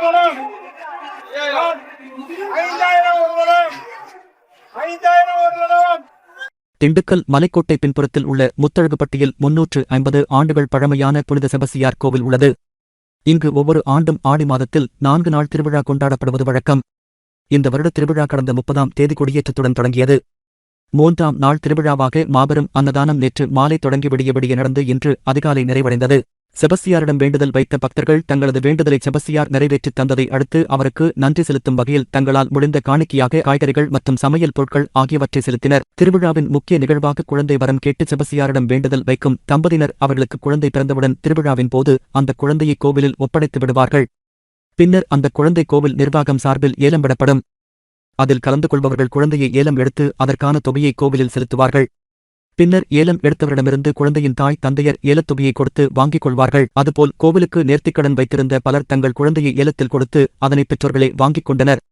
மனம் 5000 ஒரு மனம் 5000 ஒரு மனம். திண்டுக்கல் மலைக்கோட்டை பின்புறத்தில் உள்ள முத்தழகுப்பட்டியில் 350 ஆண்டுகள் பழமையான புனித செபஸ்தியார் கோவில் உள்ளது. இங்கு ஒவ்வொரு ஆண்டும் ஆடி மாதத்தில் 4 நாள் திருவிழா கொண்டாடப்படுவது வழக்கம். இந்த வருட திருவிழா கடந்த 30ஆம் தேதி கொடியேற்றத்துடன் தொடங்கியது. 3ஆம் நாள் திருவிழாவாக மாபெரும் அன்னதானம் நேற்று மாலை தொடங்கி விடிய நடந்து இன்று அதிகாலை நிறைவடைந்தது. செபஸ்தியாரிடம் வேண்டுதல் வைத்த பக்தர்கள் தங்களது வேண்டுதலை செபஸ்தியார் நிறைவேற்றித் தந்ததை அடுத்து அவருக்கு நன்றி செலுத்தும் வகையில் தங்களால் முடிந்த காணிக்கையாக காய்கறிகள் மற்றும் சமையல் பொருட்கள் ஆகியவற்றை செலுத்தினர். திருவிழாவின் முக்கிய நிகழ்வாக குழந்தை வரம் கேட்டு செபஸ்தியாரிடம் வேண்டுதல் வைக்கும் தம்பதியினர் அவர்களுக்கு குழந்தை பிறந்தவுடன் திருவிழாவின் போது அந்த குழந்தையை கோவிலில் ஒப்படைத்து விடுவார்கள். பின்னர் அந்த குழந்தை கோவில் நிர்வாகம் சார்பில் ஏலம் விடப்படும். அதில் கலந்து கொள்பவர்கள் குழந்தையை ஏலம் எடுத்து அதற்கான தொகையை கோவிலில் செலுத்துவார்கள். பின்னர் ஏலம் எடுத்தவரிடமிருந்து குழந்தையின் தாய் தந்தையர் ஏலத்தொகையை கொடுத்து வாங்கிக் கொள்வார்கள். அதுபோல் கோவிலுக்கு நேர்த்திக்கடன் வைத்திருந்த பலர் தங்கள் குழந்தையை ஏலத்தில் கொடுத்து அதனை பெற்றோர்களே வாங்கிக் கொண்டனர்.